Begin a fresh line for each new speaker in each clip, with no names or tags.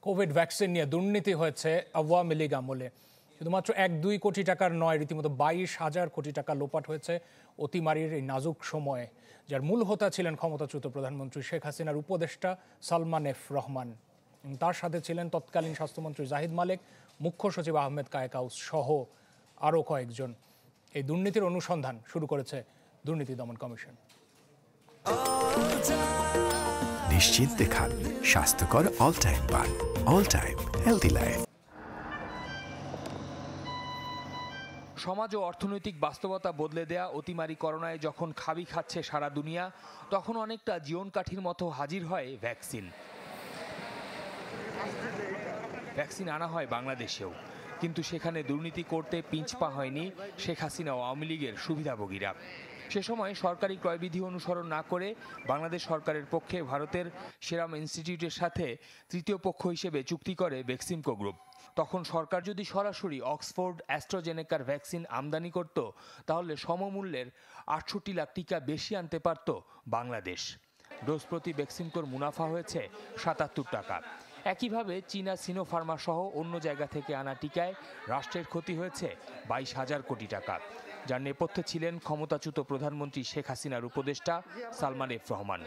Covid vaccine নিয়ে দুর্নীতি হয়েছে আওয়ামী লীগ আমলে। শুধুমাত্র 1-2 কোটি টাকার নয়, রীতিমতো 22,000 কোটি টাকা লোপাট হয়েছে অতিমারির এই নাজুক সময়ে, যার মূল হোতা ছিলেন ক্ষমতাচ্যুত প্রধানমন্ত্রী শেখ হাসিনার উপদেষ্টা সালমান এফ রহমান। তার সাথে ছিলেন তৎকালীন স্বাস্থ্যমন্ত্রী জাহিদ মালেক, মুখ্য সচিব আহমেদ কায়েকাউস সহ আরও কয়েকজন। এই দুর্নীতির অনুসন্ধান শুরু করেছে দুর্নীতি দমন কমিশন।
নিশ্চিন্তে খান স্বাস্থ্যকর অল টাইম পান, অল টাইম হেলদি লাইফ।
সমাজ ও অর্থনৈতিক বাস্তবতা বদলে দেয়া অতিমারি করোনায় যখন খাবি খাচ্ছে সারা দুনিয়া, তখন অনেকটা জীবনকাঠির মতো হাজির হয় ভ্যাকসিন। ভ্যাকসিন আনা হয় বাংলাদেশেও, কিন্তু সেখানে দুর্নীতি করতে পিছপা হয়নি শেখ হাসিনা ও আওয়ামী লীগের সুবিধাভোগীরা। সে সময় সরকারি ক্রয়বিধি অনুসরণ না করে বাংলাদেশ সরকারের পক্ষে ভারতের সেরাম ইনস্টিটিউটের সাথে তৃতীয় পক্ষ হিসেবে চুক্তি করে বেক্সিমকো গ্রুপ। তখন সরকার যদি সরাসরি অক্সফোর্ড অ্যাস্ট্রাজেনেকার ভ্যাকসিন আমদানি করত, তাহলে সমমূল্যের 68 লাখ টিকা বেশি আনতে পারত বাংলাদেশ। ডোজ প্রতি বেক্সিমকোর মুনাফা হয়েছে 77 টাকা। একইভাবে চীনা সিনোফার্মা সহ অন্য জায়গা থেকে আনা টিকায় রাষ্ট্রের ক্ষতি হয়েছে 22,000 কোটি টাকা, যার নেপথ্যে ছিলেন ক্ষমতাচ্যুত প্রধানমন্ত্রী শেখ হাসিনার উপদেষ্টা সালমান এফ রহমান।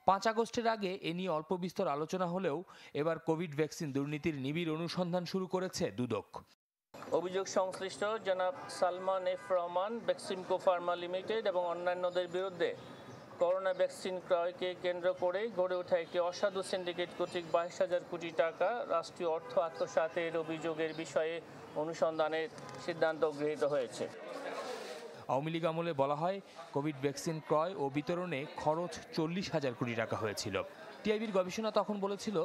5 আগস্টের আগে এ নিয়ে অল্প বিস্তর আলোচনা হলেও এবার কোভিড ভ্যাকসিন দুর্নীতির নিবিড় অনুসন্ধান শুরু করেছে দুদক।
অভিযোগ সংশ্লিষ্ট জনাব Salman F Rahman, Beximco Pharma limited এবং অন্যান্যদের বিরুদ্ধে করোনা ভ্যাকসিন ক্রয়কে কেন্দ্র করে গড়ে ওঠা একটি অসাধু সিন্ডিকেট কর্তৃক 22,000 কোটি টাকা রাষ্ট্রীয় অর্থ আত্মসাতের অভিযোগের বিষয়ে অনুসন্ধানের সিদ্ধান্ত গৃহীত হয়েছে।
আওয়ামী লীগ আমলে বলা হয় কোভিড ভ্যাকসিন ক্রয় ও বিতরণে খরচ 40,000 কোটি টাকা হয়েছিল। টিআইবির গবেষণা তখন বলেছিল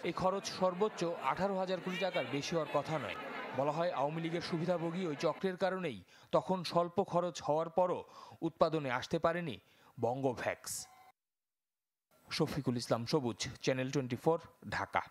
এই খরচ সর্বোচ্চ 18,000 কোটি টাকার বেশি হওয়ার কথা নয়। বলা হয় আওয়ামী লীগের সুবিধাভোগী ওই চক্রের কারণেই তখন স্বল্প খরচ হওয়ার পরও উৎপাদনে আসতে পারেনি বঙ্গভ্যাক্স। শফিকুল ইসলাম সবুজ, চ্যানেল 24, ঢাকা।